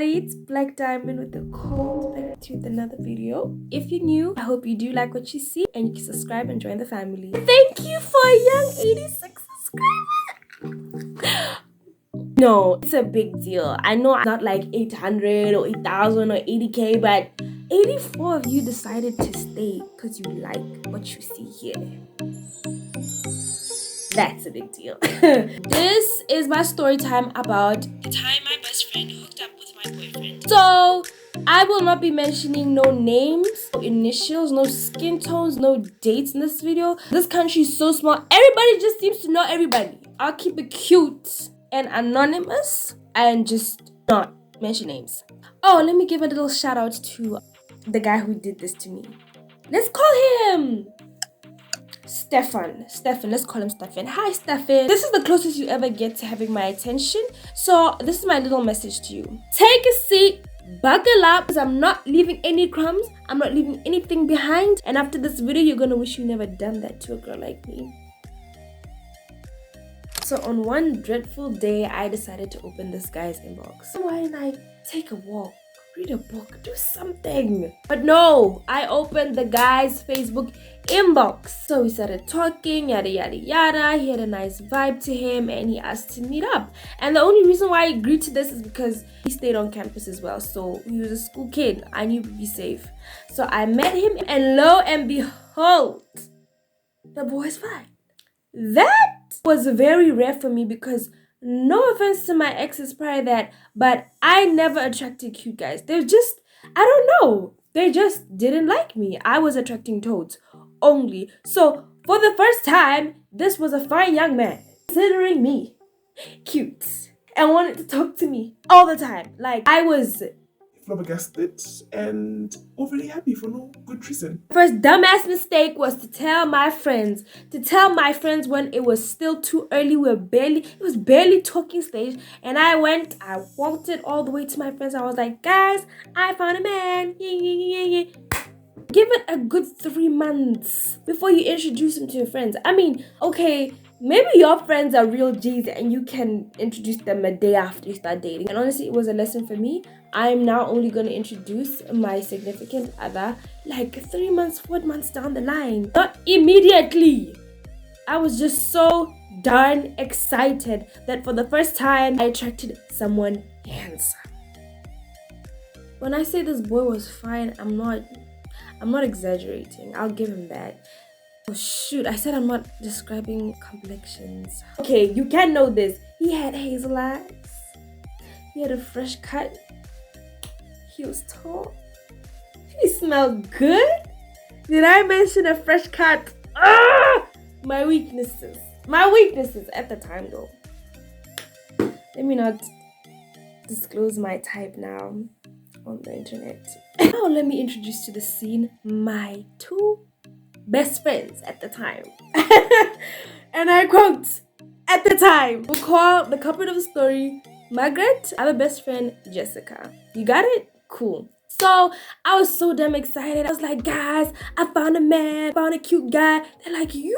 everybody, it's Black Diamond with the cold back to with another video. If you're new, I hope you do like what you see and you can subscribe and join the family. Thank you for a young 86 subscribers. No, it's a big deal. I know I'm not like 800 or 8,000 or 80k, but 84 of you decided to stay because you like what you see here. That's a big deal. This is my story time about the time my best friend hooked up with my boyfriend. So I will not be mentioning no names, no initials, no skin tones, no dates in this video. This country is so small, everybody just seems to know everybody. I'll keep it cute and anonymous and just not mention names. Oh, let me give a little shout out to the guy who did this to me. Let's call him Stefan, let's call him Stefan. Hi, Stefan. This is the closest you ever get to having my attention. So this is my little message to you. Take a seat, buckle up, because I'm not leaving any crumbs. I'm not leaving anything behind. And after this video, you're gonna wish you never done that to a girl like me. So on one dreadful day, I decided to open this guy's inbox. Why didn't I take a walk? Read a book, do something. But no, I opened the guy's Facebook inbox. So we started talking, yada yada yada. He had a nice vibe to him and he asked to meet up. And the only reason why I agreed to this is because he stayed on campus as well. So he was a school kid. I knew he'd be safe. So I met him and lo and behold, the boy's fine. That was very rare for me because no offense to my exes prior that, but I never attracted cute guys. They're just, I don't know. They just didn't like me. I was attracting toads only. So for the first time, this was a fine young man considering me cute and wanted to talk to me all the time. Like I was flabbergasted and overly happy for no good reason. First dumbass mistake was to tell my friends when it was still too early. It was barely talking stage, and I walked it all the way to my friends. I was like, guys, I found a man. Give it a good 3 months before you introduce him to your friends. I mean, okay, maybe your friends are real G's and you can introduce them a day after you start dating. And honestly, it was a lesson for me. I'm now only going to introduce my significant other like 3 months, 4 months down the line. Not immediately. I was just so darn excited that for the first time, I attracted someone handsome. When I say this boy was fine, I'm not exaggerating. I'll give him that. Oh shoot, I said I'm not describing complexions. Okay, you can know this. He had hazel eyes. He had a fresh cut. He was tall. He smelled good. Did I mention a fresh cut? Ah! My weaknesses at the time though. Let me not disclose my type now on the internet. Now let me introduce to the scene my two best friends at the time. And I quote, at the time. We'll call the couple of the story Magrets, other best friend Jessica. You got it? Cool. So I was so damn excited. I was like, guys, I found a man, found a cute guy. They're like, you?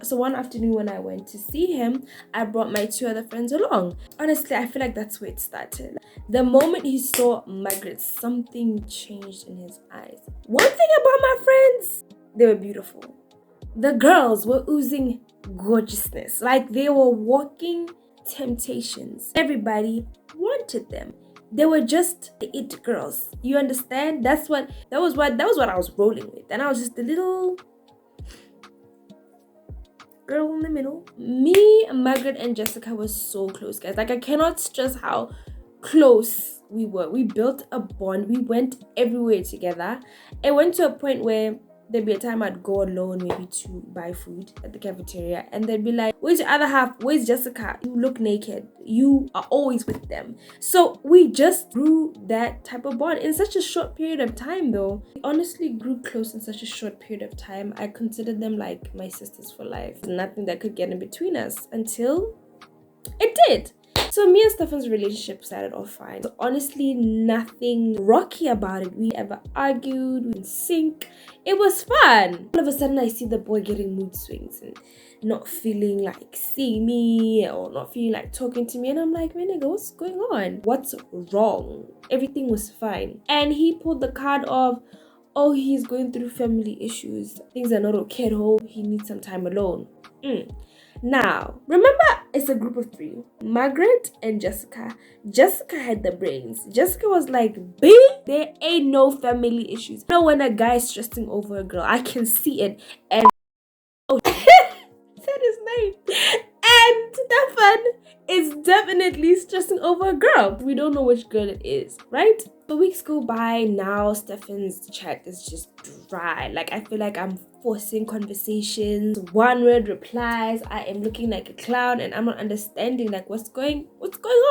So one afternoon when I went to see him, I brought my 2 other friends along. Honestly, I feel like that's where it started. The moment he saw Margaret, something changed in his eyes. One thing about my friends, they were beautiful. The girls were oozing gorgeousness. Like they were walking temptations. Everybody wanted them. They were just the it girls. You understand? That was what I was rolling with. And I was just a little girl in the middle. Me, Margaret, and Jessica were so close, guys. Like I cannot stress how close we were. We built a bond. We went everywhere together. It went to a point where there'd be a time I'd go alone maybe to buy food at the cafeteria and they'd be like, where's your other half? Where's Jessica? You look naked. You are always with them. So we just grew that type of bond in such a short period of time though. We honestly grew close in such a short period of time. I considered them like my sisters for life. Nothing that could get in between us until it did. So me and Stefan's relationship started off fine. So honestly, nothing rocky about it. We ever argued, we didn't sync. It was fun. All of a sudden, I see the boy getting mood swings and not feeling like seeing me or not feeling like talking to me. And I'm like, man, nigga, what's going on? What's wrong? Everything was fine. And he pulled the card of, oh, he's going through family issues. Things are not okay at home. He needs some time alone. Now, remember, it's a group of 3. Margaret and Jessica. Jessica had the brains. Jessica was like, B, there ain't no family issues. You know, when a guy is stressing over a girl, I can see it. And oh, said his name. And Stefan is definitely stressing over a girl. We don't know which girl it is, right? The weeks go by. Now Stefan's chat is just dry. Like, I feel like I'm forcing conversations, one word replies. I am looking like a clown and I'm not understanding like what's going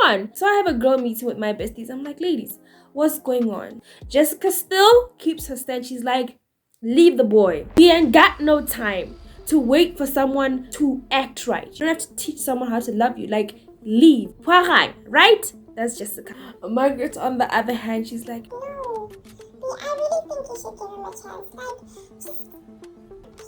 on. So I have a girl meeting with my besties. I'm like, ladies, what's going on? Jessica still keeps her stand. She's like, leave the boy. He ain't got no time to wait for someone to act right. You don't have to teach someone how to love you. Like, leave. Right? That's Jessica. Margaret, on the other hand, she's like, no, I really think you should give him a chance. Like, just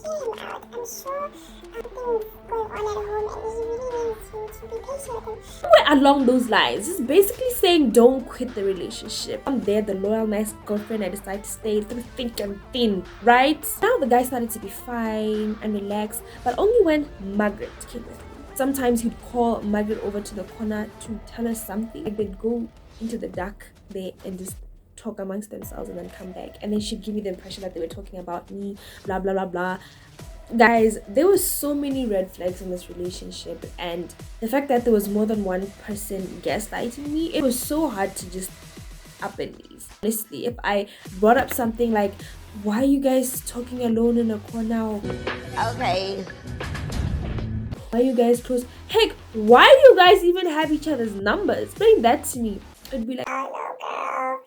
hear him out. I'm sure things going on at home and he really needs you to be patient with him. Somewhere along those lines, it's basically saying don't quit the relationship. I'm there, the loyal, nice girlfriend. I decided to stay through thick and thin, right? Now the guy started to be fine and relaxed, but only when Margaret came with me. Sometimes he'd call Margaret over to the corner to tell her something. Like, they'd go into the dark there and just talk amongst themselves and then come back. And then she'd give me the impression that they were talking about me, blah, blah, blah, blah. Guys, there were so many red flags in this relationship, and the fact that there was more than one person gaslighting me, it was so hard to just up and leave. Honestly, if I brought up something like, why are you guys talking alone in a corner? Okay. Why are you guys close? Heck, why do you guys even have each other's numbers? Bring that to me. It'd be like, Oh no, girl.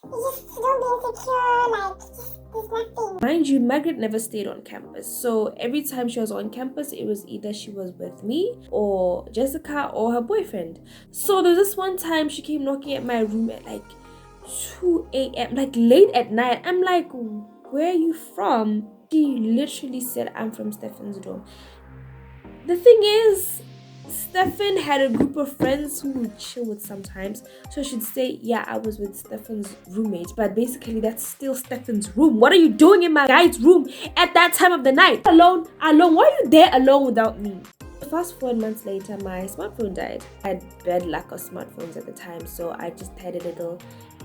You just don't be insecure. Like, there's nothing. mind you, Margaret never stayed on campus. So every time she was on campus, it was either she was with me or Jessica or her boyfriend. So there was this one time she came knocking at my room at like 2 a.m. like late at night. I'm like, where are you from? She literally said, I'm from Stefan's dorm. The thing is, Stefan had a group of friends who would chill with sometimes. So she'd say, yeah, I was with Stefan's roommate. But basically, that's still Stefan's room. What are you doing in my guy's room at that time of the night? Alone. Why are you there alone without me? Fast forward months later, my smartphone died. I had bad luck of smartphones at the time, so I just had a little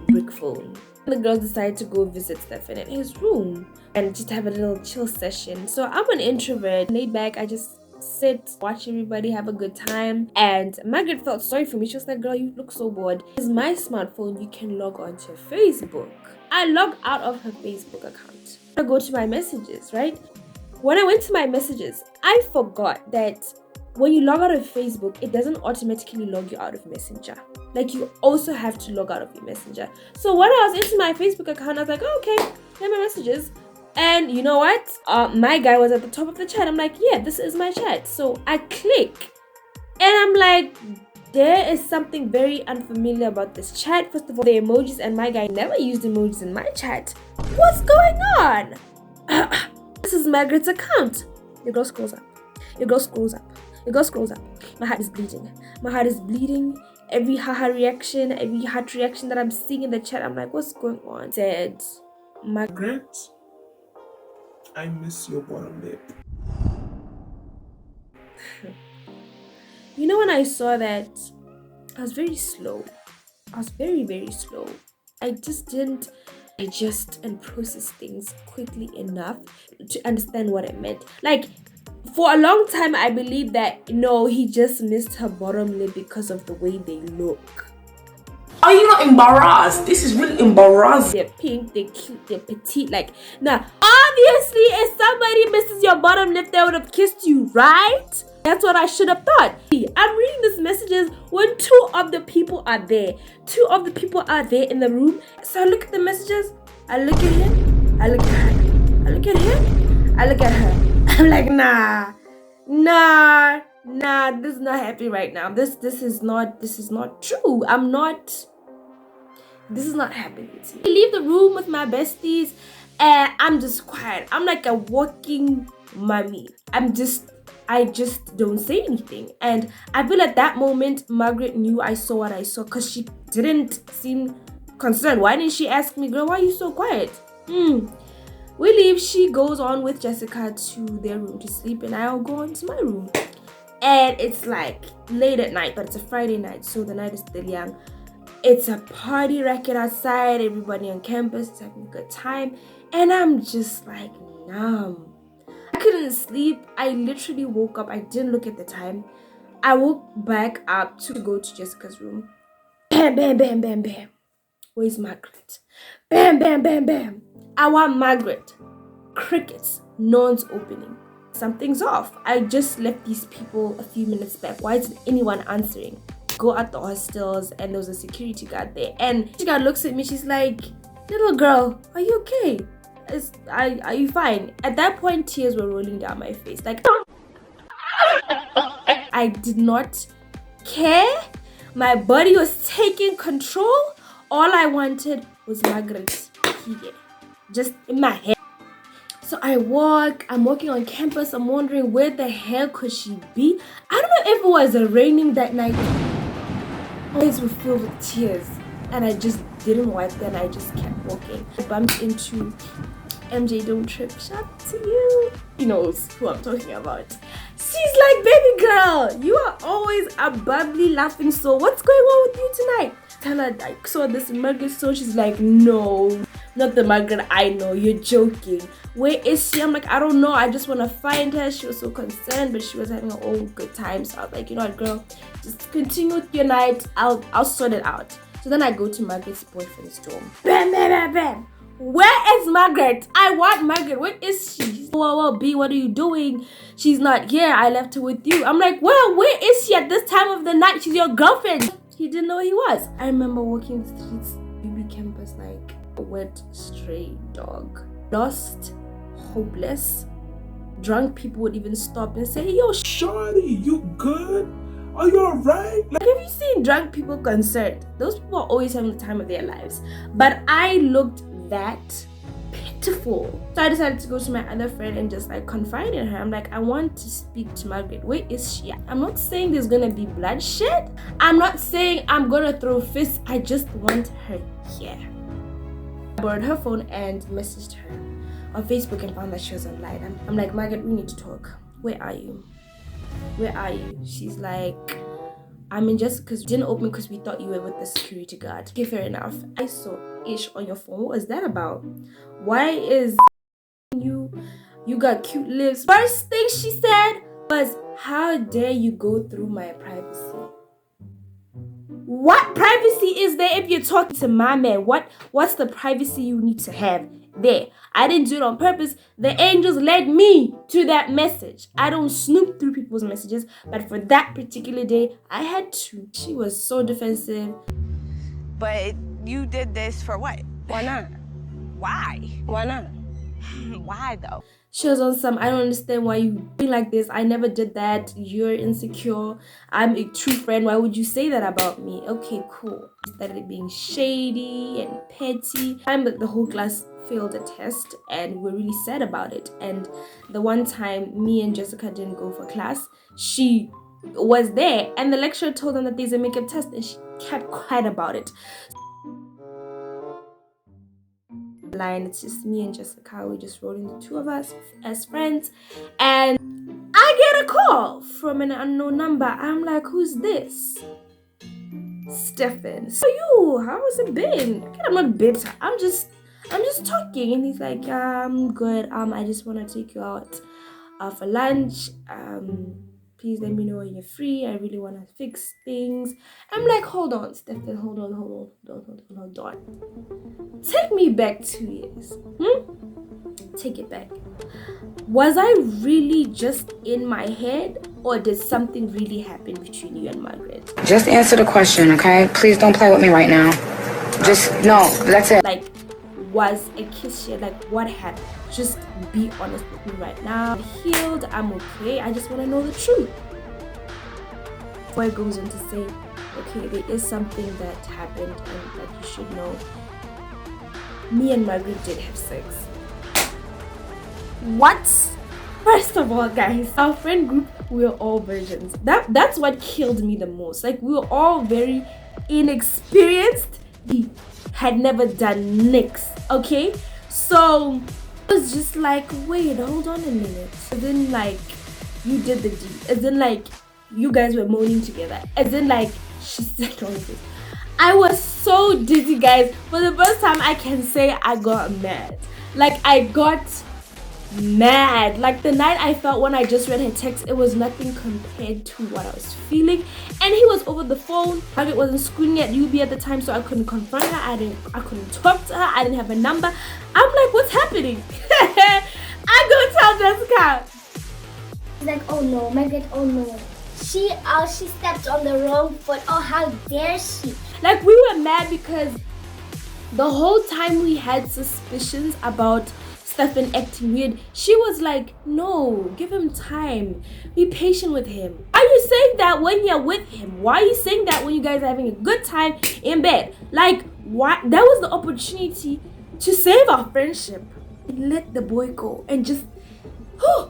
brick phone. The girls decided to go visit Stefan in his room and just have a little chill session. So I'm an introvert, laid back. I just sit, watch everybody have a good time. And Margaret felt sorry for me. She was like, girl, you look so bored. It's my smartphone, you can log on to Facebook. I logged out of her Facebook account. I go to my messages, right? When I went to my messages, I forgot that when you log out of Facebook, it doesn't automatically log you out of Messenger. Like, you also have to log out of your Messenger. So when I was into my Facebook account, I was like, oh, okay, here are my messages. And you know what? My guy was at the top of the chat. I'm like, yeah, this is my chat. So I click and I'm like, there is something very unfamiliar about this chat. First of all, the emojis, and my guy never used emojis in my chat. What's going on? This is Margaret's account. Your girl scrolls up. Your girl scrolls up. Your girl scrolls up. My heart is bleeding. My heart is bleeding. Every heart reaction that I'm seeing in the chat, I'm like, what's going on? Said, Margaret, I miss your bottom lip. You know, when I saw that, I was very slow. I was very, very slow. I just didn't digest and process things quickly enough to understand what it meant. Like, for a long time, I believed that, no, he just missed her bottom lip because of the way they look. Are you not embarrassed? This is really embarrassing. They're pink, they're cute, they're petite. Like, nah, obviously, if somebody misses your bottom lip, they would have kissed you, right? That's what I should have thought. I'm reading these messages when two of the people are there. Two of the people are there in the room. So I look at the messages. I look at him. I look at her. I look at him. I look at her. I'm like, nah. Nah, this is not happening right now. This is not true. This is not happening to me. I leave the room with my besties and I'm just quiet. I'm like a walking mummy. I just don't say anything. And I feel at that moment, Margaret knew I saw what I saw because she didn't seem concerned. Why didn't she ask me, girl, why are you so quiet? We leave. She goes on with Jessica to their room to sleep and I'll go on to my room. And it's like late at night, but it's a Friday night, so the night is still young. It's a party racket outside. Everybody on campus is having a good time. And I'm just like numb. I couldn't sleep. I literally woke up. I didn't look at the time. I woke back up to go to Jessica's room. Bam, bam, bam, bam, bam. Where's Margaret? Bam, bam, bam, bam. I want Margaret. Crickets. No one's opening. Something's off. I just left these people a few minutes back. Why isn't anyone answering? Go at the hostels and there was a security guard there. And she guard looks at me. She's like, little girl, are you okay? Are you fine? At that point, tears were rolling down my face. Like, I did not care. My body was taking control. All I wanted was Margaret here, just in my head. So I'm walking on campus. I'm wondering where the hell could she be? I don't know if it was raining that night. My eyes were filled with tears and I just didn't wipe them. I just kept walking. I bumped into MJ Don't Trip. Shout out to you. He knows who I'm talking about. She's like, baby girl, you are always a bubbly laughing soul. What's going on with you tonight? Tell her I saw this Margaret soul. She's like, no, not the Margaret I know. You're joking. Where is she? I'm like, I don't know. I just want to find her. She was so concerned, but she was having her own good time. So I was like, you know what, girl, just continue with your night. I'll sort it out. So then I go to Margaret's boyfriend's dorm. Bam, bam, bam, bam. Where is Margaret? I want Margaret. Where is she? Whoa, B, what are you doing? She's not here. I left her with you. I'm like, well, where is she at this time of the night? She's your girlfriend. He didn't know he was. I remember walking the streets, BB campus like a wet stray dog. Lost, hopeless. Drunk people would even stop and say, yo, Shorty, you good? Are you alright? like, have you seen drunk people concerned? Those people are always having the time of their lives. But I looked that pitiful. So I decided to go to my other friend and just like confide in her. I'm like, I want to speak to Margaret. Where is she? I'm not saying there's gonna be bloodshed. I'm not saying I'm gonna throw fists. I just want her here. I borrowed her phone and messaged her on Facebook and found that she was online. I'm like, Margaret, we need to talk. Where are you? Where are you? She's like, I'm in Jessica's. Didn't open because we thought you were with the security guard. Okay, fair enough. I saw Ish on your phone. What was that about? Why is you got cute lips? First thing she said was, how dare you go through my privacy? What privacy is there if you're talking to my man? What's the privacy you need to have there? I didn't do it on purpose. The angels led me to that message. I don't snoop through people's messages, but for that particular day, I had to. She was so defensive. But you did this for what? Why not? Why? Why not? Why though? She was on some, I don't understand why you being like this. I never did that. You're insecure. I'm a true friend. Why would you say that about me? Okay, cool. Started being shady and petty. The whole class failed a test and we're really sad about it. And the one time me and Jessica didn't go for class, she was there and the lecturer told them that there's a makeup test and she kept quiet about it. Line, it's just me and Jessica. We're just rolling, the two of us as friends, and I get a call from an unknown number. I'm like, who's this? Stefan. So you, how has it been? I'm not bitter. I'm just talking. And he's like, yeah, I'm good. I just want to take you out for lunch. Please let me know when you're free. I really want to fix things. I'm like, hold on, Stefan, hold on. Take me back 2 years. Take it back. Was I really just in my head, or did something really happen between you and Margaret? Just answer the question, okay? Please don't play with me right now. Just, no, that's it. Like, was a kiss shared? Like, what happened? Just be honest with me right now. I'm healed, I'm okay. I just want to know the truth. Boy goes on to say, okay, there is something that happened and that you should know. Me and Margaret did have sex. What? First of all, guys, our friend group, we were all virgins. That's what killed me the most. Like, we were all very inexperienced. We had never done nicks, okay? So it was just like, wait, hold on a minute. And then like you did the deed. And then like you guys were moaning together. And then like she said all this. I was so dizzy, guys. For the first time I can say I got mad. Like I got mad. Like the night I felt when I just read her text, it was nothing compared to what I was feeling. And he was over the phone. Margaret wasn't schooling at UB at the time, so I couldn't confront her. I couldn't talk to her. I didn't have a number. I'm like, what's happening? I go tell Jessica. She's like, oh no, Margaret, oh no. She stepped on the wrong foot. Oh, how dare she? Like we were mad because the whole time we had suspicions about Stefan acting weird. She was like, no, give him time. Be patient with him. Why are you saying that when you're with him? Why are you saying that when you guys are having a good time in bed? Like, why? That was the opportunity to save our friendship. Let the boy go and just,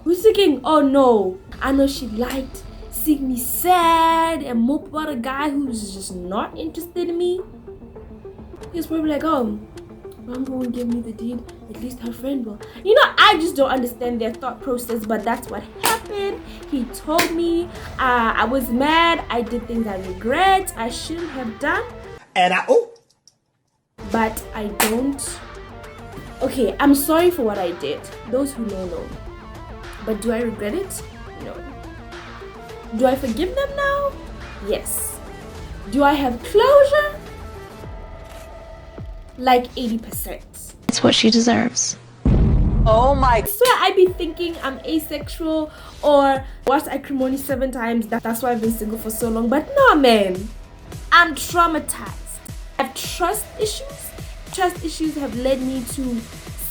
we're thinking, oh no, I know she liked seeing me sad and mope about a guy who's just not interested in me. He's probably like, oh, Mom won't give me the deed, at least her friend will. You know, I just don't understand their thought process, but that's what happened. He told me, I was mad, I did things I regret, I shouldn't have done. And But I don't. Okay, I'm sorry for what I did. Those who know. But do I regret it? No. Do I forgive them now? Yes. Do I have closure? Like 80%. It's what she deserves. Oh my. I swear I be thinking I'm asexual or watched Acrimony 7 times. That's why I've been single for so long. But no, man. I'm traumatized. I have trust issues. Trust issues have led me to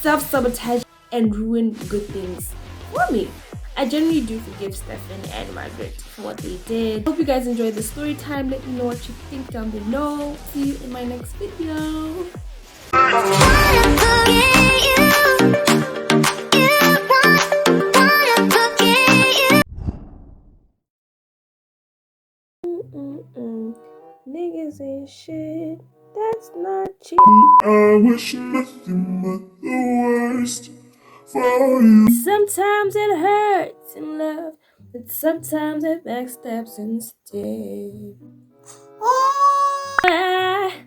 self-sabotage and ruin good things for me. I generally do forgive Stefan and Margaret for what they did. Hope you guys enjoyed the story time. Let me know what you think down below. See you in my next video. Niggas ain't shit. That's not cheap. I wish nothing but the worst for you. Sometimes it hurts in love, but sometimes it backstabs instead. I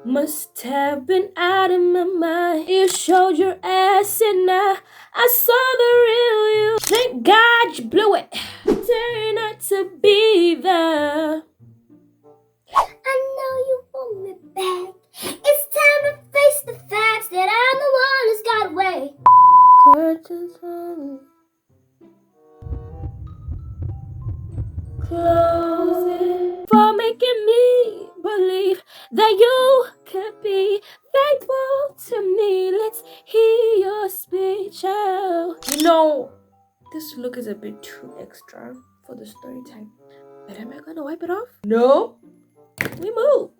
must have been out of my mind. You showed your ass and I saw the real you. Thank God you blew it. Turn out to be the. I know you want me back. It's time to face the facts that I'm the one who's got away. Close it for making me believe that you could be faithful to me. Let's hear your speech out. You know, this look is a bit too extra for the story time. But am I gonna wipe it off? No. We move.